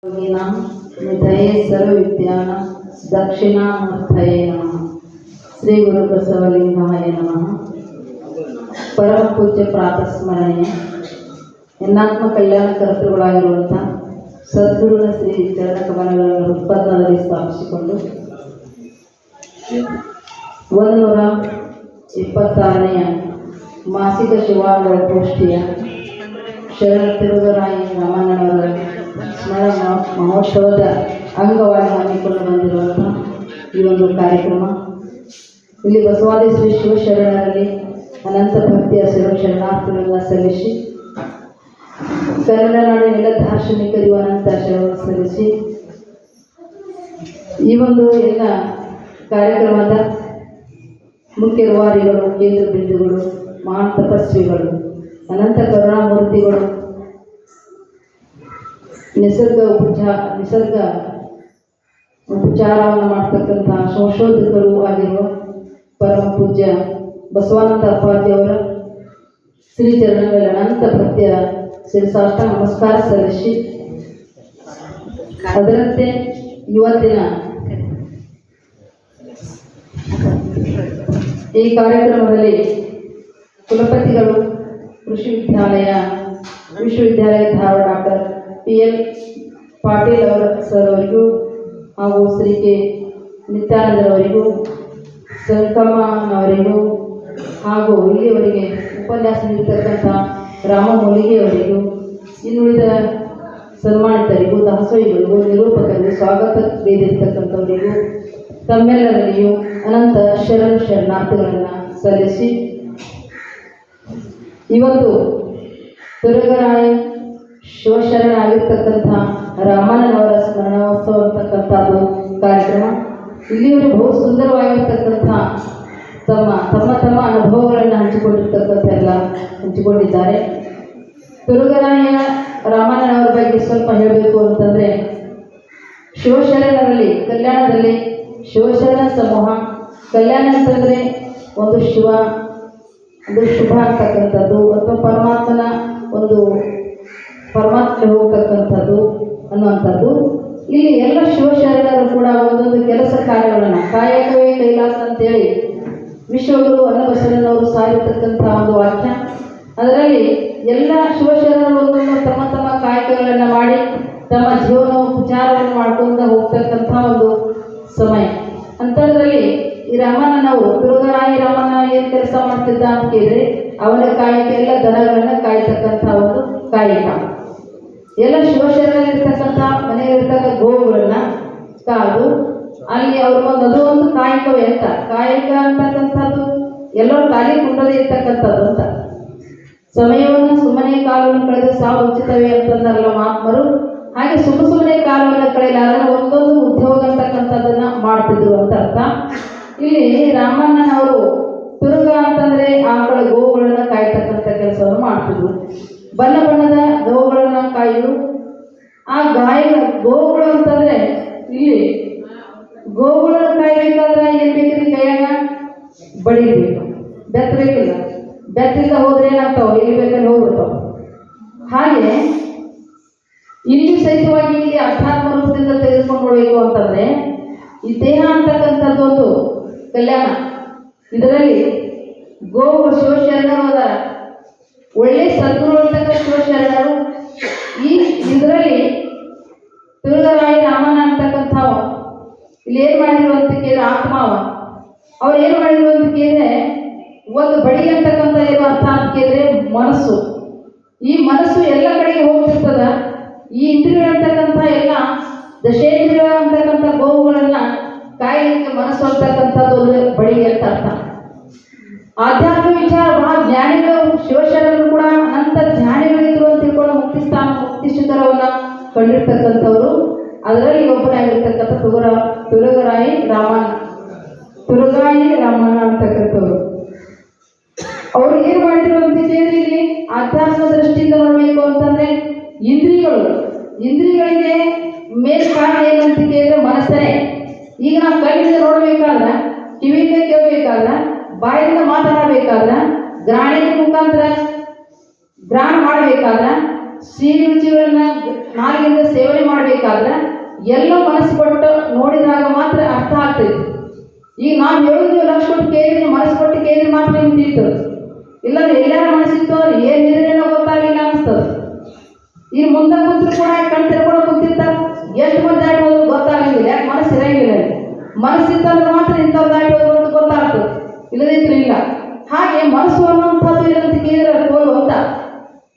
निधये सर्वविद्यानां दक्षिणामूर्तये नमः। ಶ್ರೀ ಗುರು ಬಸವಲಿಂಗಾಯ ನಮಃ। ಪರಮ ಪೂಜ್ಯ ಪ್ರಾತಸ್ಮರಣೆಯ ಎನ್ನಾತ್ಮ ಕಲ್ಯಾಣ ಕರ್ತೃಗಳಾಗಿರುವಂಥ ಸದ್ಗುರುನ ಶ್ರೀ ಚರಣ ಕಮಲಗಳನ್ನು ಉತ್ಪನ್ನದಲ್ಲಿ ಸ್ಥಾಪಿಸಿಕೊಂಡು 126ನೇ ಮಾಸಿಕ ಶಿವಾಂಗಳ ಗೋಷ್ಠಿಯ ಶರಣ ತಿರುಗರಾಯಿ ರಾಮಣ್ಣನವರ ಸ್ಮರಣ ಮಹೋತ್ಸವದ ಅಂಗವಾಗಿ ಹಮ್ಮಿಕೊಂಡು ಬಂದಿರುವಂಥ ಈ ಒಂದು ಕಾರ್ಯಕ್ರಮ ಇಲ್ಲಿ ಬಸವಾದಿ ಶ್ರೀ ಶಿವಶರಣರಲ್ಲಿ ಅನಂತ ಭಕ್ತಿಯ ಶರಣಾರ್ಥಿಗಳನ್ನು ಸಲ್ಲಿಸಿ ಕನ್ನಡ ನಾಡಿನೆಲ್ಲ ದಾರ್ಶನಿಕರಿಗೂ ಅನಂತ ಶರಣ ಸಲ್ಲಿಸಿ ಈ ಒಂದು ಎಲ್ಲ ಕಾರ್ಯಕ್ರಮದ ಮುಖ್ಯ ರೂವಾರಿಗಳು, ಕೇಂದ್ರ ಬಿಂದುಗಳು, ಮಹಾನ್ ತಪಸ್ವಿಗಳು, ಅನಂತ ಕರುಣಾಮೂರ್ತಿಗಳು, ನಿಸರ್ಗ ಉಪಚಾರವನ್ನು ಮಾಡ್ತಕ್ಕಂಥ ಸಂಶೋಧಕರು ಆಗಿರುವ ಪರಮ ಪೂಜ್ಯ ಬಸವಾನಂದ ಅಪ್ಪಾಜಿಯವರ ಶ್ರೀಚರಣಗಳ ಅನಂತ ಭಕ್ತಿಯ ಶಿರಸಾಷ್ಟ ನಮಸ್ಕಾರ ಸಲ್ಲಿಸಿ ಅದರಂತೆ ಇವತ್ತಿನ ಈ ಕಾರ್ಯಕ್ರಮದಲ್ಲಿ ಕುಲಪತಿಗಳು ವಿಶ್ವವಿದ್ಯಾಲಯ Dharwad doctor PL Patil sir ಅವರಿಗೂ ಹಾಗೂ ಶ್ರೀ ಕೆ ನಿತ್ಯಾನಂದರವರಿಗೂ, ಸಂಕಮ್ಮನವರಿಗೂ ಹಾಗೂ ಇಲ್ಲಿಯವರಿಗೆ ಉಪನ್ಯಾಸ ನೀಡತಕ್ಕಂಥ ರಾಮ ಮೂಲಿಗೆಯವರಿಗೂ, ಇನ್ನುಳಿದ ಸನ್ಮಾನಿತರಿಗೂ, ದಾಸೋಹಿಗಳಿಗೂ, ನಿರೂಪಕರಿಗೂ, ಸ್ವಾಗತ ನೀಡಿರ್ತಕ್ಕಂಥವರಿಗೂ ತಮ್ಮೆಲ್ಲರಲ್ಲಿಯೂ ಅನಂತ ಶರಣಾರ್ಥಿಗಳನ್ನು ಸಲ್ಲಿಸಿ ಇವತ್ತು ತುರಗರಾಯ ಶಿವಶರಣಾಗಿರ್ತಕ್ಕಂಥ ರಾಮಣ್ಣನವರ ಸ್ಮರಣೋತ್ಸವ ಅಂತಕ್ಕಂಥದ್ದು ಕಾರ್ಯಕ್ರಮ. ಇಲ್ಲಿಯವರು ಬಹು ಸುಂದರವಾಗಿರ್ತಕ್ಕಂಥ ತಮ್ಮ ಅನುಭವಗಳನ್ನು ಹಂಚಿಕೊಂಡಿದ್ದಾರೆ. ತುರುಗರಾಯ ರಾಮಣ್ಣನವರ ಬಗ್ಗೆ ಸ್ವಲ್ಪ ಹೇಳಬೇಕು ಅಂತಂದರೆ, ಶಿವಶರಣರಲ್ಲಿ ಕಲ್ಯಾಣದಲ್ಲಿ ಶಿವಶರಣ ಸಮೂಹ ಕಲ್ಯಾಣ ಅಂತಂದರೆ ಒಂದು ಶುಭ ಆಗ್ತಕ್ಕಂಥದ್ದು ಅಥವಾ ಪರಮಾತ್ಮ ಹೋಗ್ತಕ್ಕಂಥದ್ದು ಅನ್ನುವಂಥದ್ದು. ಇಲ್ಲಿ ಎಲ್ಲ ಶಿವಶರಣರು ಕೂಡ ಒಂದೊಂದು ಕೆಲಸ ಕಾರ್ಯಗಳನ್ನು ಕಾಯಕವೇ ಕೈಲಾಸ ಅಂತೇಳಿ ವಿಶ್ವಗುರು ಅನ್ನಬಸವಣ್ಣನವರು ಸಾರಿರ್ತಕ್ಕಂಥ ಒಂದು ವಾಕ್ಯ. ಅದರಲ್ಲಿ ಎಲ್ಲ ಶಿವಶರಣರು ಒಂದೊಂದು ತಮ್ಮ ಕಾಯಕಗಳನ್ನು ಮಾಡಿ ತಮ್ಮ ಜೀವನೋಪಚಾರವನ್ನು ಮಾಡ್ಕೊಂಡು ಹೋಗ್ತಕ್ಕಂಥ ಒಂದು ಸಮಯ. ಅಂಥದ್ರಲ್ಲಿ ಈ ರಾಮಣ್ಣನವರು ತುರುಗರಾಯಿ ರಾಮಣ್ಣ ಏನು ಕೆಲಸ ಮಾಡ್ತಿದ್ದ ಅಂತ ಕೇಳಿದ್ರೆ, ಅವನ ಕಾಯಕ ಎಲ್ಲ ದನಗಳನ್ನು ಕಾಯ್ತಕ್ಕಂಥ ಒಂದು ಕಾಯಕ. ಎಲ್ಲ ಶಿವಶರಣರಿರ್ತಕ್ಕಂಥ ಮನೆಯಲ್ಲಿರ್ತಕ್ಕ ಗೋವುಗಳನ್ನ ಕಾದು ಅಲ್ಲಿ ಅದು ಒಂದು ಕಾಯಕವೇ ಅಂತ. ಕಾಯಕ ಅಂತಕ್ಕಂಥದ್ದು ಎಲ್ಲರೂ ಖಾಲಿ ಕುಂಡದೇ ಇರ್ತಕ್ಕಂಥದ್ದು ಅಂತ. ಸಮಯವನ್ನು ಸುಮ್ಮನೆ ಕಾಲವನ್ನು ಕಳೆದು ಸಾವು ಉಚಿತವೇ ಅಂತಂದರಲ್ಲ ಮಹಾತ್ಮರು, ಹಾಗೆ ಸುಮ್ಮನೆ ಕಾಲವನ್ನು ಕಳೆಯಲಾದ್ರೆ ಒಂದೊಂದು ಉದ್ಯೋಗ ಅಂತಕ್ಕಂಥದ್ದನ್ನ ಮಾಡ್ತಿದ್ರು ಅಂತ ಅರ್ಥ. ಇಲ್ಲಿ ರಾಮಣ್ಣನವರು ತುರುಗ ಅಂತಂದ್ರೆ ಆಕಳ ಗೋವುಗಳನ್ನ ಕಾಯ್ತಕ್ಕಂಥ ಕೆಲಸವನ್ನು ಮಾಡ್ತಿದ್ರು. ಬಣ್ಣ ಬಣ್ಣದ ಗೋವುಗಳನ್ನ ಕಾಯ್ದು ಆ ಗೋವುಗಳು ಅಂತಂದ್ರೆ ಇಲ್ಲಿ ಗೋವುಗಳನ್ನು ಕಾಯ್ಬೇಕಾದ್ರೆ ಏನ್ ಬೇಕ್ರಿ, ಕೈಯಾಗ ಬಡಿಬೇಕು, ಬೆತ್ತಬೇಕಿಲ್ಲ. ಬೆತ್ತಿಂದ ಹೋದ್ರೆ ಏನಾಗ್ತಾವ, ಎಲ್ಲಿ ಬೇಕಲ್ಲಿ ಹೋಗ್ಬಿಡ್ತಾವ. ಹಾಗೆ ಇಲ್ಲಿ ಸಹಿತವಾಗಿ ಇಲ್ಲಿ ಅಧ್ಯಾತ್ಮ ರೂಪದಿಂದ ತೆಗೆದುಕೊಂಡು ಹೋಗ್ಬೇಕು ಅಂತಂದ್ರೆ ಈ ದೇಹ ಅಂತಕ್ಕಂಥದ್ದು ಒಂದು ಕಲ್ಯಾಣ. ಇದರಲ್ಲಿ ಗೋವು ಶಿವಶರಣರು ಅದರ ಒಳ್ಳೆ ಸದ್ಗುರು ಅಂತಕ್ಕ ಶಿವಶರಣರು. ಇದರಲ್ಲಿ ತುರುಗರಾಯಿ ರಾಮಣ್ಣ ಅಂತಕ್ಕಂಥವ ಇಲ್ಲಿ ಏನ್ ಮಾಡಿದ್ರು ಅಂತ ಕೇಳಿದ್ರೆ, ಆತ್ಮಾವ ಅವ್ರು ಏನ್ ಮಾಡಿದ್ರು ಅಂತ ಕೇಳಿದ್ರೆ, ಒಂದು ಬಡಿ ಅಂತಕ್ಕಂಥ ಏನು ಅರ್ಥ ಅಂತ ಕೇಳಿದ್ರೆ ಮನಸ್ಸು. ಈ ಮನಸ್ಸು ಎಲ್ಲ ಕಡೆಗೆ ಹೋಗ್ತಿರ್ತದ. ಈ ಇಂದ್ರಿಯಗಳಂತಕ್ಕಂಥ ಎಲ್ಲ ದಶೇಂದ್ರಿಯ ಅಂತಕ್ಕಂಥ ಗೋವುಗಳನ್ನ ಕಾಯಲಿಕ್ಕೆ ಮನಸ್ಸು ಅಂತಕ್ಕಂಥದ್ದು ಬಡಿ ಅಂತ ಅರ್ಥ. ಆಧ್ಯಾತ್ಮ ವಿಚಾರ ಬಹಳ ಜ್ಞಾನಿಗಳು ಶಿವಶರಣರು ಕೂಡ ಅನಂತ ಜ್ಞಾನಿಗಳಿದ್ರು ಅಂತ ತಿಳ್ಕೊಂಡು ಮುಕ್ತಿ ಶಿಖರವನ್ನ ಕಂಡಿರ್ತಕ್ಕಂಥವ್ರು. ಅದರಲ್ಲಿ ಒಬ್ಬರಾಗಿರ್ತಕ್ಕಂಥ ತುರುಗರಾಯಿ ರಾಮಣ್ಣ ಅಂತಕ್ಕಂಥವ್ರು. ಅವ್ರು ಏನ್ ಮಾಡಿದ್ರು ಅಂತ ಕೇಳಿದ್ರೆ, ಇಲ್ಲಿ ಆಧ್ಯಾತ್ಮ ದೃಷ್ಟಿಯಿಂದ ನೋಡ್ಬೇಕು ಅಂತಂದ್ರೆ ಇಂದ್ರಿಯಗಳಿಗೆ ಮೇಲ್ ಕಾರಣ ಏನಂತ ಕೇಳಿದ್ರೆ ಮನಸ್ಸೇ. ಈಗ ನಾವು ಕಣ್ಣಿಂದ ನೋಡ್ಬೇಕಾದ್ರ, ಕಿವಿಯಿಂದ ಕೇಳಬೇಕಾದ್ರ, ಬಾಯಿಂದ ಮಾತನಾಡಬೇಕಾದ್ರ, ಗ್ರಾಣಿಯ ಮುಖಾಂತರ ಗ್ರಹಣ ಮಾಡಬೇಕಾದ್ರ, ಸಿಹಿ ರುಚಿಗಳನ್ನ ನಾಲಿಗೆಯಿಂದ ಸೇವನೆ ಮಾಡಬೇಕಾದ್ರೆ ಎಲ್ಲ ಮನಸ್ಸು ಕೊಟ್ಟು ನೋಡಿದಾಗ ಮಾತ್ರ ಅರ್ಥ ಆಗ್ತೈತಿ. ಈಗ ನಾವು ಹೇಳೋದು ನೀವು ಲಕ್ಷ ಕೊಟ್ಟು ಕೇಳಿದ್ರೆ ಮನಸ್ಸು ಕೊಟ್ಟು ಕೇಳಿದ್ರೆ ಮಾತ್ರ ನಿಮ್ಗೆ ತಿಳಿತದೆ. ಇಲ್ಲಾಂದ್ರೆ ಎಲ್ಲಾರ ಮನಸ್ಸಿತ್ತು ಅಂದ್ರೆ ಏನಿದ್ರೇನೋ ಗೊತ್ತಾಗಲಿಲ್ಲ ಅನಿಸ್ತದೆ. ಈಗ ಮುಂದೆ ಕುಂತರು ಕೂಡ ಕಣ್ ತಿರ್ಕೊಂಡು ಕುಂತಿರ್ತಾರೆ, ಎಷ್ಟು ಮಂದಿ ದಾಟಿ ಹೋದ್ರು ಗೊತ್ತಾಗಂಗಿಲ್ಲ. ಯಾಕೆ ಮನಸ್ಸು ಇರಂಗಿಲ್ಲ. ಮನಸ್ಸಿತ್ತಂದ್ರೆ ಮಾತ್ರ ಇಂಥವ್ರು ದಾಟಿ ಹೋದ್ರು ಅಂತ ಗೊತ್ತಾಗ್ತದೆ, ಇಲ್ಲದಿದ್ರು ಇಲ್ಲ. ಹಾಗೆ ಮನಸ್ಸು ಅನ್ನುವಂಥದ್ದು ಏನಂತ ಕೇಳಿದ್ರೆ ಕೋಲು ಅಂತ.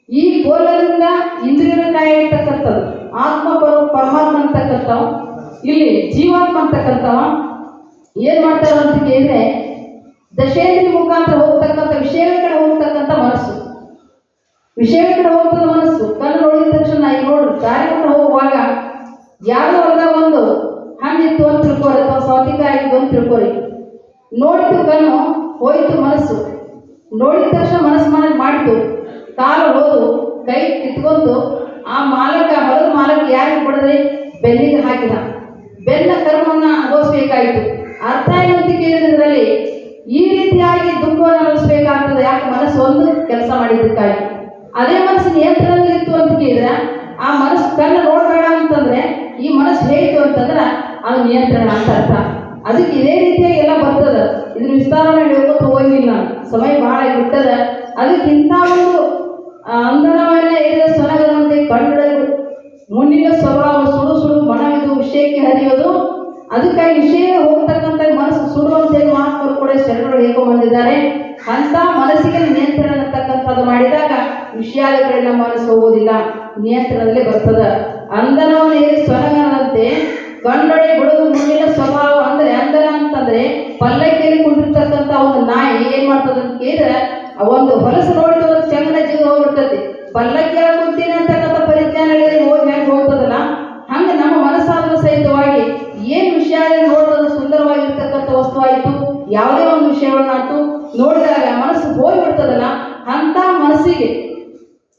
ಈ ಕೋಲದಿಂದ ಇಂದ್ರಿಯನ ಕಾಯ ಇರ್ತಕ್ಕಂಥದ್ದು ಆತ್ಮ ಪರಮಾತ್ಮ ಅಂತಕ್ಕಂಥವ, ಇಲ್ಲಿ ಜೀವಾತ್ಮ ಅಂತಕ್ಕಂಥವ ಏನ್ ಮಾಡ್ತಾರ ಅಂತ ಕೇಳಿದ್ರೆ ದಶೇಂದ್ರಿಯ ಮುಖಾಂತರ ಹೋಗ್ತಕ್ಕಂಥ ವಿಷಯಗಳ ಕಡೆ ಹೋಗ್ತಕ್ಕಂಥ ಮನಸ್ಸು, ವಿಷಯಗಳ ಕಡೆ ಹೋಗ್ತದ ಮನಸ್ಸು. ಕಣ್ಣು ನೋಡಿದ ತಕ್ಷಣ ಈಗ ನೋಡ್ರಿ ದಾರಿ ಕಡೆ ಹೋಗುವಾಗ ಯಾರೋ ಹೊರದಾಗ ಒಂದು ಹಣ್ಣಿತ್ತು ಅಂತ ತಿಳ್ಕೊರಿ ಅಥವಾ ಸೌತಿಕಾಯಿ ಆಗಿದ್ದು ಅಂತ ತಿಳ್ಕೊರಿ. ನೋಡಿತು ಕಣ್ಣು, ಹೋಯ್ತು ಮನಸ್ಸು. ನೋಡಿದ ತಕ್ಷಣ ಮನಸ್ಸು ಮಾಡಿತು, ಕಾಲು ಹೋದು ಕೈ ಕಿತ್ಕೊಂಡು ಆ ಮಾಲಕ ಹೊಲದ ಮಾಲಕ ಯಾರಿಗೆ ಕೊಡಿದ್ರೆ ಬೆನ್ನಿಗೆ ಹಾಕಿದ. ಬೆನ್ನ ಕರ್ಮವನ್ನು ಅನುಭವಿಸ್ಬೇಕಾಯಿತು. ಅರ್ಥ ಏನಂತ ಕೇಳಿದ್ರಲ್ಲಿ ಈ ರೀತಿಯಾಗಿ ದುಃಖವನ್ನು ಅನುಭವಿಸ್ಬೇಕಾಗ್ತದೆ. ಯಾಕೆ ಮನಸ್ಸು ಒಂದು ಕೆಲಸ ಮಾಡಿದ್ದಕ್ಕಾಗಿ. ಅದೇ ಮನಸ್ಸು ನಿಯಂತ್ರಣದಲ್ಲಿತ್ತು ಅಂತ ಕೇಳಿದ್ರೆ ಆ ಮನಸ್ಸು ಕಣ್ಣು ನೋಡಬೇಡ ಅಂತಂದ್ರೆ ಈ ಮನಸ್ಸು ಹೇಗಿತ್ತು ಅಂತಂದ್ರೆ ಅದು ನಿಯಂತ್ರಣ ಅಂತ ಅರ್ಥ. ಅದಕ್ಕೆ ಇದೇ ರೀತಿಯಾಗಿ ಎಲ್ಲ ಬರ್ತದ. ಇದ್ರ ವಿಸ್ತಾರವನ್ನು ಹೇಳ್ಕೊತ ಹೋಗಿಲ್ಲ, ಸಮಯ ಬಹಳ ಬಿಟ್ಟದ. ಅದಕ್ಕಿಂತ ಒಂದು ಅಂದನವನ್ನ ಏರಿದ ಸೊನಗದಂತೆ ಕಂಡು ಮುನ್ನಿನ ಸ್ವಭಾವ ಸುಡು ಸುಡು ಮನವಿದು ವಿಷಯಕ್ಕೆ ಹರಿಯೋದು. ಅದಕ್ಕಾಗಿ ವಿಷಯ ಹೋಗ್ತಕ್ಕಂಥ ಮನಸ್ಸು ಸುಡುವಂತೆ ಮಹಾತ್ಮರು ಕೂಡ ಶರಣರು ಹೇಳ್ಕೊಂಡ್ಬಂದಿದ್ದಾರೆ. ಅಂತ ಮನಸ್ಸಿಗೆ ನಿಯಂತ್ರಣ ಅಂತಕ್ಕಂಥದ್ದು ಮಾಡಿದಾಗ ವಿಷಯದ ಕಡೆ ನಮ್ಮ ಮನಸ್ಸು ಹೋಗೋದಿಲ್ಲ, ನಿಯಂತ್ರಣದಲ್ಲಿ ಬರ್ತದ. ಅಂದನವನ್ನ ಏರಿ ಸೊನಗದಂತೆ ಗಂಡೊಡೆ ಬಿಡುವುದು ಮುನ್ನಿನ ಸ್ವಭಾವ. ಅಂದ್ರೆ ಅಂದನ ಅಂತಂದ್ರೆ ಪಲ್ಲಕ್ಕಿಯಲ್ಲಿ ಕುಂಡಿರ್ತಕ್ಕಂಥ ಒಂದು ನಾಯಿ ಏನ್ ಮಾಡ್ತದ ಅಂತ ಕೇಳಿದ್ರೆ ಒಂದು ಹೊಲಸು ನೋಡಿದ ಚೆಂಗನ ಜೀವ ಹೋಗ್ಬಿಡ್ತೈತಿ. ಪಲ್ಲಕ್ಕಿಯ ಕುಂತೀನಿ ಅಂತಕ್ಕಂಥ ಪರಿಜ್ಞಾನ ಹೋಗಿ ಹೆಂಗೆ ಹೋಗ್ತದಲ್ಲ, ಹಂಗೆ ನಮ್ಮ ಮನಸ್ಸಾದರೂ ಸಹಿತವಾಗಿ ಏನ್ ವಿಷಯ ನೋಡೋದು ಸುಂದರವಾಗಿರ್ತಕ್ಕಂಥ ವಸ್ತುವಾಯಿತು, ಯಾವುದೇ ಒಂದು ವಿಷಯವನ್ನಾಯ್ತು ನೋಡಿದಾಗ ಮನಸ್ಸು ಹೋಗ್ಬಿಡ್ತದಲ್ಲ, ಅಂತ ಮನಸ್ಸಿಗೆ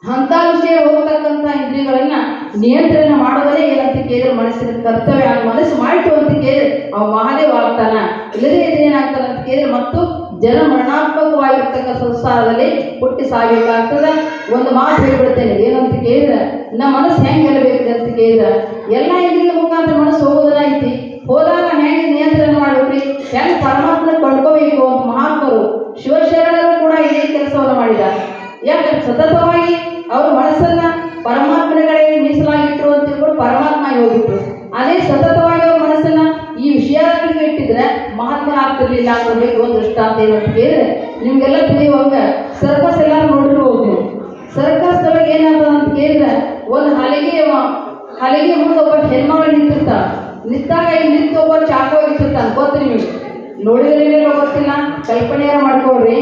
ಅಂತ ವಿಷಯ ಹೋಗ್ತಕ್ಕಂಥ ಇಂದ್ರಿಯಗಳನ್ನ ನಿಯಂತ್ರಣ ಮಾಡೋದೇ ಏನಂತ ಕೇಳಿದ್ರೆ ಮನಸ್ಸಿನ ಕರ್ತವ್ಯ. ಆ ಮನಸ್ಸು ಮಾಡಿತು ಅಂತ ಕೇಳಿದ್ರೆ ಅವ ಮಹಾದೇವ ಆಗ್ತಾನ, ಇಲ್ಲದೇ ಏನಾಗ್ತಾನ ಅಂತ ಕೇಳಿದ್ರೆ ಮತ್ತು ಜನ ಮರಣಾತ್ಮಕವಾಗಿರ್ತಕ್ಕ ಸಂಸಾರದಲ್ಲಿ ಹುಟ್ಟಿ ಸಾಗಬೇಕಾಗ್ತದೆ. ಒಂದು ಮಾತು ಹೇಳ್ಬಿಡ್ತೇನೆ ಏನಂತ ಕೇಳಿದ್ರೆ ನಮ್ಮ ಮನಸ್ಸು ಹೆಂಗೆ ಗೆಲ್ಲಬೇಕು ಅಂತ ಕೇಳಿದ್ರೆ ಎಲ್ಲ ಇಂದ್ರಿಯ ಮುಖಾಂತರ ಮನಸ್ಸು ಹೋಗೋದನ್ನ ಐತಿ. ಹೋದಾಗ ಹೆಂಗೆ ನಿಯಂತ್ರಣ ಮಾಡ್ಬೇಕ್ರಿ, ಹೆಂಗೆ ಪರಮಾತ್ಮನ ಕಂಡ್ಕೋಬೇಕು ಅಂತ ಮಹಾತ್ಮರು ಶಿವಶರಣರು ಕೂಡ ಇದೇ ಕೆಲಸವನ್ನು ಮಾಡಿದ್ದಾರೆ. ಯಾಕಂದ್ರೆ ಸತತವಾಗಿ ಅವರು ಮನಸ್ಸನ್ನ ಪರಮಾತ್ಮನ ಕಡೆ ಮೀಸಲಾಗಿಟ್ಟರು ಅಂತ ತಿಳ್ಕೊಂಡು ಪರಮಾತ್ಮ ಹೋಗಿಟ್ರು. ಅದೇ ಸತತವಾಗಿ ಅವ್ರ ಮನಸ್ಸನ್ನ ಈ ವಿಷಯಗಳಿಗೆ ಇಟ್ಟಿದ್ರೆ ಮಹಾತ್ಮ ಆಗ್ತಿರ್ಲಿಲ್ಲ ಅನ್ನೋದಕ್ಕೆ ಒಂದು ದೃಷ್ಟಾಂತ ಏನಂತ ಕೇಳಿದ್ರೆ ನಿಮ್ಗೆಲ್ಲ ತಿಳಿಯುವಾಗ ಸರ್ಕಸ್ ಎಲ್ಲಾರು ನೋಡಿರ್ಬೋದು ನೀವು. ಸರ್ಕಸ್ ಒಳಗೆ ಏನಾಗ್ತದ ಅಂತ ಕೇಳಿದ್ರೆ ಒಂದು ಹಲಿಗೆ ಮುಂದೆ ಒಬ್ಬ ಹೆಣ್ಮಗಳು ನಿಂತಿರ್ತಾಳ. ನಿಂತಾಗ ಇಲ್ಲಿ ನಿಂತು ಒಬ್ಬ ಚಾಕು ಹೋಗಿರ್ತಾನೆ, ಗೊತ್ತು ನಿಮಗೆ ನೋಡಿದ್ರೇನೋ ಗೊತ್ತಿಲ್ಲ, ಕಲ್ಪನೆಯಾರ ಮಾಡ್ಕೊಳ್ರಿ.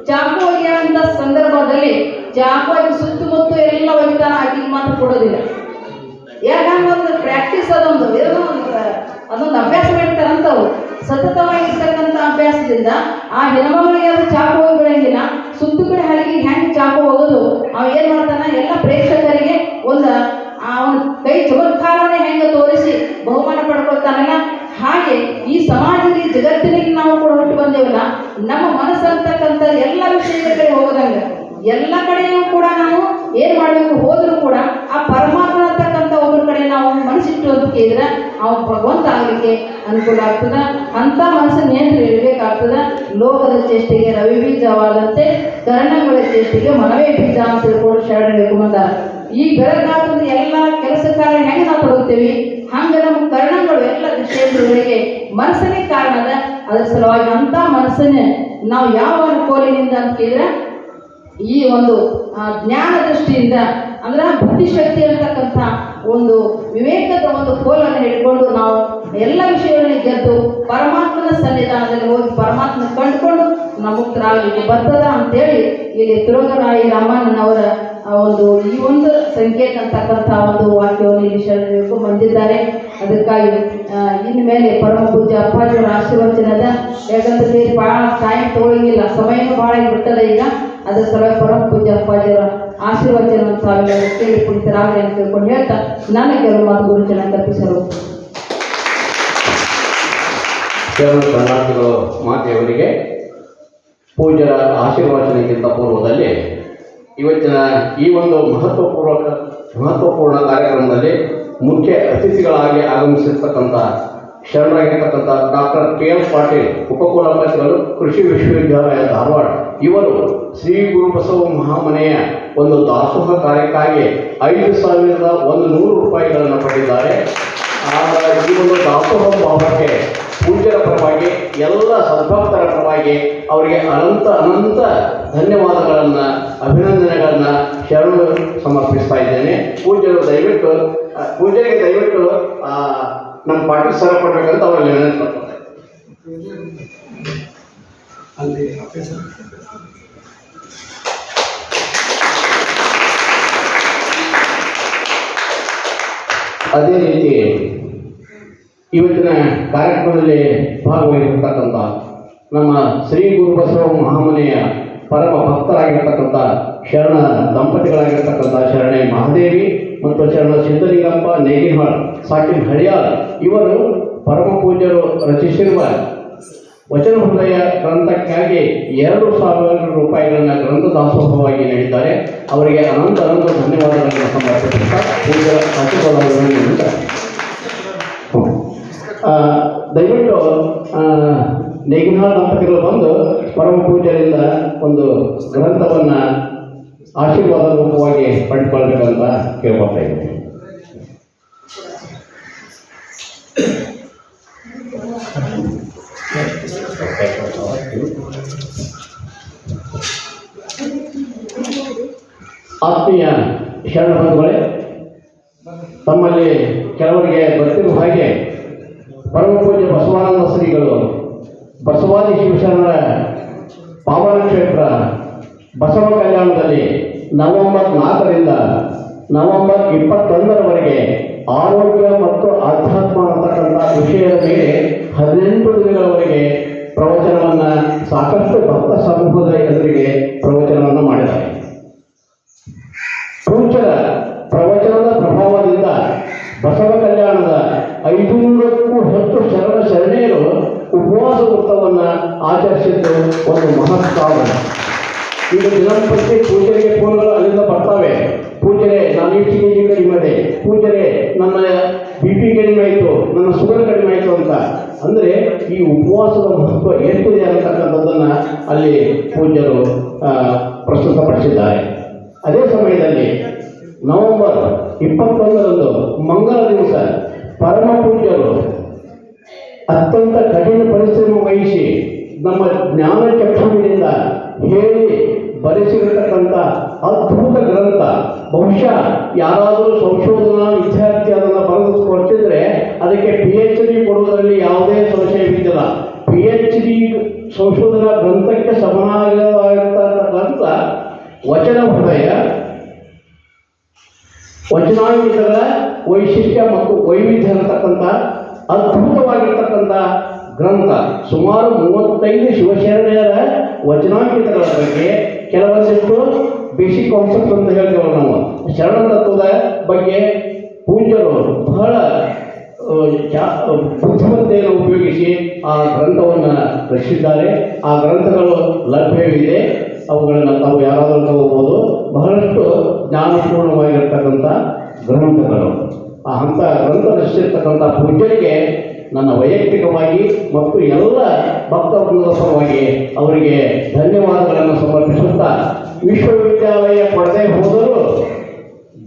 ಚಾಕು ಒಗೆಯುವಂಥ ಸಂದರ್ಭದಲ್ಲಿ ಚಾಕು ಆಗಿ ಸುತ್ತಮುತ್ತ ಎಲ್ಲ ಒಗಿತಾನ, ಆಕಿಗೆ ಮಾತ್ರ ಕೊಡೋದಿಲ್ಲ. ಯಾಕಂದ್ರೆ ಒಂದು ಪ್ರಾಕ್ಟೀಸ್ ಅದೊಂದು ಅಭ್ಯಾಸ ಮಾಡ್ತಾರಂತವ್ರು. ಸತತವಾಗಿರ್ತಕ್ಕಂಥ ಅಭ್ಯಾಸದಿಂದ ಆ ಹೆಣ್ಮಗಳಿಗೆ ಅದು ಚಾಕು ಹೋಗಿ ಬಿಡಂಗಿಲ್ಲ. ಸುತ್ತ ಕಡೆ ಹಲಿಗೆ ಹೆಂಗೆ ಚಾಕು ಹೋಗೋದು ಅವ ಏನ್ ಮಾಡ್ತಾನ, ಎಲ್ಲ ಪ್ರೇಕ್ಷಕರಿಗೆ ಒಂದು ಅವನ ಕೈ ಚಮತ್ಕಾರನೇ ಹೆಂಗೆ ತೋರಿಸಿ ಬಹುಮಾನ ಪಡ್ಕೊಳ್ತಾನಲ್ಲ, ಹಾಗೆ ಈ ಸಮಾಜದಲ್ಲಿ ಜಗತ್ತಿನಲ್ಲಿ ನಾವು ಕೂಡ ಹುಟ್ಟು ಬಂದೇವಲ್ಲ, ನಮ್ಮ ಮನಸ್ಸಂತಕ್ಕಂಥ ಎಲ್ಲ ವಿಷಯದ ಕಡೆ ಹೋಗದಂಗ ಎಲ್ಲ ಕಡೆಯೂ ಕೂಡ ನಾವು ಏನ್ ಮಾಡ್ಬೇಕು, ಹೋದ್ರೂ ಕೂಡ ಆ ಪರಮಾತ್ಮ ಅಂತಕ್ಕಂಥ ಒಬ್ಬರ ಕಡೆ ನಾವು ಮನಸ್ಸಿಟ್ಟು ಅಂತ ಕೇಳಿದ್ರೆ ಅವ ಭಗವಂತ ಆಗಲಿಕ್ಕೆ ಅನುಕೂಲ ಆಗ್ತದ. ಅಂತ ಮನಸ್ಸು ನಿಯಂತ್ರಣ ಇರಬೇಕಾಗ್ತದ. ಲೋಕದ ಚೇಷ್ಟೆಗೆ ರವಿ ಬೀಜವಾದಂತೆ ಕರ್ಣಗಳ ಚೇಷ್ಟೆಗೆ ಮನವೇ ಬೀಜ ಅಂತ ತಿಳ್ಕೊಂಡು ಶರಣ ಹೇಳ್ಕೊಂಬಂದ. ಈ ಬೆಳಗಾದ ಎಲ್ಲ ಕೆಲಸ ಕಾರ್ಯ ಹೆಂಗೆ ನಾವು ತೊಡಗ್ತೇವೆ, ಹಂಗೆ ನಮ್ಮ ಕರ್ಣಗಳು ಎಲ್ಲ ವಿಷಯಗಳಿಗೆ ಮನಸ್ಸನೇ ಕಾರಣದ. ಅದರ ಸಲುವಾಗಿ ಅಂತ ಮನಸ್ಸನ್ನೇ ನಾವು ಯಾವ ಕೋಲಿನಿಂದ ಅಂತ ಕೇಳಿದ್ರೆ ಈ ಒಂದು ಜ್ಞಾನ ದೃಷ್ಟಿಯಿಂದ ಅಂದ್ರೆ ಬುದ್ಧಿಶಕ್ತಿ ಅಂತಕ್ಕಂಥ ಒಂದು ವಿವೇಕದ ಒಂದು ಕೋಲನ್ನು ಹಿಡ್ಕೊಂಡು ನಾವು ಎಲ್ಲ ವಿಷಯಗಳನ್ನ ಗೆದ್ದು ಪರಮಾತ್ಮನ ಸನ್ನಿಧಾನದಲ್ಲಿ ಹೋಗಿ ಪರಮಾತ್ಮನ ಕಂಡುಕೊಂಡು ನಾವು ಮುಕ್ತರಾಗಲಿಕ್ಕೆ ಬರ್ತದ ಅಂತೇಳಿ ಇಲ್ಲಿ ತುರುಗರಾಯಿ ರಾಮಣ್ಣನವರ ಒಂದು ಈ ಒಂದು ಸಂಕೇತ ಅಂತಕ್ಕಂಥ ಒಂದು ವಾಕ್ಯವನ್ನು ಇಲ್ಲಿ ಶರಣರು ಬಂದಿದ್ದಾರೆ. ಅದಕ್ಕಾಗಿ ಇನ್ಮೇಲೆ ಪರಮ ಪೂಜ್ಯ ಅಪ್ಪಾಜಿಯವರ ಆಶೀರ್ವಚನದ, ಯಾಕಂದ್ರೆ ಭಾಳ ಟೈಮ್ ತಗೊಳ್ಳಂಗಿಲ್ಲ, ಸಮಯನೂ ಭಾಳ ಬಿಡ್ತದೆ ಈಗ. ಅದರ ಸಲುವಾಗಿ ಪರಮ ಪೂಜ್ಯ ಅಪ್ಪಾಜಿಯವರ ಆಶೀರ್ವಚನ ಸಾವಿರ ಕೇಳಿ ಪುಣಿತರಾಗಲಿ ಅಂತ ತಿಳ್ಕೊಂಡು ಹೇಳ್ತಾ ನಾನು ಕೆಲವು ಮಾತು ಗುರುಜನ ಕಲ್ಪಿಸಲು ಶರಣಾರ್ಥಿಗಳು ಮಾತೆಯವರಿಗೆ ಪೂಜ್ಯರ ಆಶೀರ್ವಚನಕ್ಕಿಂತ ಪೂರ್ವದಲ್ಲಿ ಇವತ್ತಿನ ಈ ಒಂದು ಮಹತ್ವಪೂರ್ಣ ಕಾರ್ಯಕ್ರಮದಲ್ಲಿ ಮುಖ್ಯ ಅತಿಥಿಗಳಾಗಿ ಆಗಮಿಸಿರ್ತಕ್ಕಂಥ ಶರಣರಾಗಿರ್ತಕ್ಕಂಥ ಡಾಕ್ಟರ್ KM ಪಾಟೀಲ್, ಉಪಕುಲಪತಿಗಳು, ಕೃಷಿ ವಿಶ್ವವಿದ್ಯಾಲಯ ಧಾರವಾಡ. ಇವರು ಶ್ರೀ ಗುರುಬಸವ ಮಹಾಮನೆಯ ಒಂದು ದಾಸೋಹ ಕಾರ್ಯಕ್ಕಾಗಿ 5,100 ರೂಪಾಯಿಗಳನ್ನು ಪಡೆದಿದ್ದಾರೆ. ಈ ಒಂದು ದಾಸೋಹ ಭಾವಕ್ಕೆ ಪೂಜ್ಯರ ಪರವಾಗಿ, ಎಲ್ಲ ಸದ್ಭಕ್ತರ ಪರವಾಗಿ ಅವರಿಗೆ ಅನಂತ ಧನ್ಯವಾದಗಳನ್ನು, ಅಭಿನಂದನೆಗಳನ್ನು ಶರಣು ಸಮರ್ಪಿಸ್ತಾ ಇದ್ದೇನೆ. ಪೂಜ್ಯರಿಗೆ ದಯವಿಟ್ಟು ನಮ್ಮ ಪಾಟೀಲ್ ಸರ ಕೊಡಬೇಕಂತ ಅವರಲ್ಲಿ ವಿನಂತಿ ಮಾಡ್ತಾರೆ. ಅದೇ ರೀತಿ ಇವತ್ತಿನ ಕಾರ್ಯಕ್ರಮದಲ್ಲಿ ಭಾಗವಹಿಸಿರ್ತಕ್ಕಂಥ ನಮ್ಮ ಶ್ರೀ ಗುರುಬಸವ ಮಹಾಮನೆಯ ಪರಮ ಭಕ್ತರಾಗಿರ್ತಕ್ಕಂಥ ಶರಣ ದಂಪತಿಗಳಾಗಿರ್ತಕ್ಕಂಥ ಶರಣೆ ಮಹಾದೇವಿ ಮತ್ತು ಶರಣ ಸಿದ್ಧಲಿಂಗಪ್ಪ ನೇಗಿಹಾಳ್ ಸಾಕಿನ್ ಹಳಿಯಾಳ್ ಇವರು ಪರಮ ಪೂಜ್ಯರು ರಚಿಸಿರುವ ವಚನ ಹೃದಯ ಗ್ರಂಥಕ್ಕಾಗಿ 2,000 ರೂಪಾಯಿಗಳನ್ನು ಗ್ರಂಥ ದಾಸೋಹವಾಗಿ ನೀಡಿದ್ದಾರೆ. ಅವರಿಗೆ ಅನಂತ ಧನ್ಯವಾದಗಳನ್ನು ಸಮರ್ಪಿಸುತ್ತಾ ಪೂಜ್ಯರ ಆಶೀರ್ವಾದಗಳನ್ನು ನೀಡುತ್ತಾರೆ. ದಯವಿಟ್ಟು ನೇಗಿಹಾಳ್ ದಂಪತಿಗಳು ಬಂದು ಪರಮ ಪೂಜ್ಯರಿಂದ ಒಂದು ಗ್ರಂಥವನ್ನು ಆಶೀರ್ವಾದ ರೂಪವಾಗಿ ಪಡೆದುಕೊಳ್ಬೇಕಂತ ಕೇಳ್ಕೊಳ್ತಾ ಇದ್ದೀನಿ. ಆತ್ಮೀಯ ಶರಣ ಬಂಧುಗಳೇ, ತಮ್ಮಲ್ಲಿ ಕೆಲವರಿಗೆ ಗೊತ್ತಿರುವ ಹಾಗೆ ಪರಮ ಪೂಜ್ಯ ಬಸವಾನಂದ ಶ್ರೀಗಳು ಬಸವಾದಿ ಶಿವಶರಣರ ಪಾವನ ಕ್ಷೇತ್ರ ಬಸವ ಕಲ್ಯಾಣದಲ್ಲಿ ನವೆಂಬರ್ 4ರಿಂದ ನವೆಂಬರ್ 21ರವರೆಗೆ ಆರೋಗ್ಯ ಮತ್ತು ಆಧ್ಯಾತ್ಮ ಅಂತಕ್ಕಂಥ ವಿಷಯದ ಮೇಲೆ 18 ದಿನಗಳವರೆಗೆ ಪ್ರವಚನವನ್ನು ಸಾಕಷ್ಟು ಭಕ್ತ ಸಮೂಹದ ಎದುರಿಗೆ ಪ್ರವಚನವನ್ನು ಮಾಡಿದ್ದಾರೆ. ಪೂಜ್ಯರ ಪ್ರವಚನದ ಪ್ರಭಾವದಿಂದ ಬಸವ ಕಲ್ಯಾಣದ 500ಕ್ಕೂ ಹೆಚ್ಚು ಶರಣೆಯರು ಉಪವಾಸ ವೃತ್ತವನ್ನು ಆಚರಿಸಿದ್ದು ಒಂದು ಮಹತ್ ಸಾಧನೆ. ಈಗ ದಿನಂಪ್ರತಿ ಪೂಜೆಗೆ ಫೋನ್ಗಳು ಅಲ್ಲಿಂದ ಬರ್ತವೆ. ಪೂಜೆರೆ ನಾನು ಇಷ್ಟು ಕೆ ಜಿ ಕಡಿಮೆ ಇದೆ, ಪೂಜೆರೆ ನನ್ನ BP ಕಡಿಮೆ ಆಯಿತು, ನನ್ನ ಶುಗರ್ ಕಡಿಮೆ ಆಯಿತು ಅಂತ. ಅಂದರೆ ಈ ಉಪವಾಸದ ಮಹತ್ವ ಎಷ್ಟಿದೆ ಅಂತಕ್ಕಂಥದ್ದನ್ನು ಅಲ್ಲಿ ಪೂಜ್ಯರು ಪ್ರಸ್ತುತಪಡಿಸಿದ್ದಾರೆ. ಅದೇ ಸಮಯದಲ್ಲಿ ನವೆಂಬರ್ 21ರಂದು ಮಂಗಲ ದಿವಸ ಪರಮ ಪೂಜ್ಯರು ಅತ್ಯಂತ ಕಠಿಣ ಪರಿಶ್ರಮ ವಹಿಸಿ ನಮ್ಮ ಜ್ಞಾನ ಚಕ್ಷುವಿನಿಂದ ಹೇಳಿ ಬರೆಸಿರತಕ್ಕಂಥ ಅದ್ಭುತ ಗ್ರಂಥ. ಬಹುಶಃ ಯಾರಾದರೂ ಸಂಶೋಧನಾ ವಿದ್ಯಾರ್ಥಿ ಅದನ್ನು ಬರೆದು ಕೊಡ್ತಿದ್ರೆ ಅದಕ್ಕೆ PhD ಕೊಡುವುದರಲ್ಲಿ ಯಾವುದೇ ಸಂಶಯವಿದ್ದಿಲ್ಲ. PhD ಸಂಶೋಧನಾ ಗ್ರಂಥಕ್ಕೆ ಸಮನಾಗಿರ್ತಕ್ಕಂಥ ವಚನ ಹೃದಯ, ವಚನಾಂಗಿತರ ವೈಶಿಷ್ಟ್ಯ ಮತ್ತು ವೈವಿಧ್ಯ ಇರತಕ್ಕಂಥ ಅದ್ಭುತವಾಗಿರ್ತಕ್ಕಂಥ ಗ್ರಂಥ. ಸುಮಾರು 35 ಶಿವಶರಣೆಯರ ವಚನಾಂಕಿತಗಳ ಬಗ್ಗೆ ಕೆಲವೊಂದಿಷ್ಟು ಬೇಸಿಕ್ ಕಾನ್ಸೆಪ್ಟ್ ಅಂತ ಹೇಳ್ತೇವೆ ನಾವು. ಶರಣ ತತ್ವದ ಬಗ್ಗೆ ಪೂಜ್ಯರು ಬಹಳ ಬುದ್ಧಿಮತ್ತೆಯನ್ನು ಉಪಯೋಗಿಸಿ ಆ ಗ್ರಂಥವನ್ನು ರಚಿಸಿದ್ದಾರೆ. ಆ ಗ್ರಂಥಗಳು ಲಭ್ಯವಿದೆ, ಅವುಗಳನ್ನು ತಾವು ಯಾರಾದರೂ ತಗೋಬೋದು. ಬಹಳಷ್ಟು ಜ್ಞಾನಪೂರ್ಣವಾಗಿರ್ತಕ್ಕಂಥ ಗ್ರಂಥಗಳು. ಅಂಥ ಗ್ರಂಥ ರಚಿಸಿರ್ತಕ್ಕಂಥ ಪೂಜ್ಯರಿಗೆ ನನ್ನ ವೈಯಕ್ತಿಕವಾಗಿ ಮತ್ತು ಎಲ್ಲ ಭಕ್ತವೃಂದದ ಪರವಾಗಿ ಅವರಿಗೆ ಧನ್ಯವಾದಗಳನ್ನು ಸಮರ್ಪಿಸುತ್ತಾ, ವಿಶ್ವವಿದ್ಯಾಲಯ ಪಡೆದೇ ಹೋದರೂ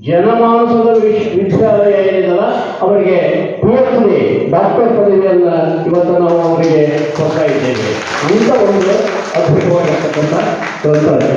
ಜನಮಾನಸದ ವಿಶ್ವವಿದ್ಯಾಲಯ ಏನಿದೆಯಲ್ಲ ಅವರಿಗೆ PhD ಡಾಕ್ಟರ್ ಪದವಿಯನ್ನು ಇವತ್ತು ನಾವು ಅವರಿಗೆ ಕೊಡ್ತಾ ಇದ್ದೇವೆ. ಅಂಥ ಒಂದು ಅದ್ಭುತವಾಗಿರ್ತಕ್ಕಂಥ ಗ್ರಂಥ ರಚನೆ.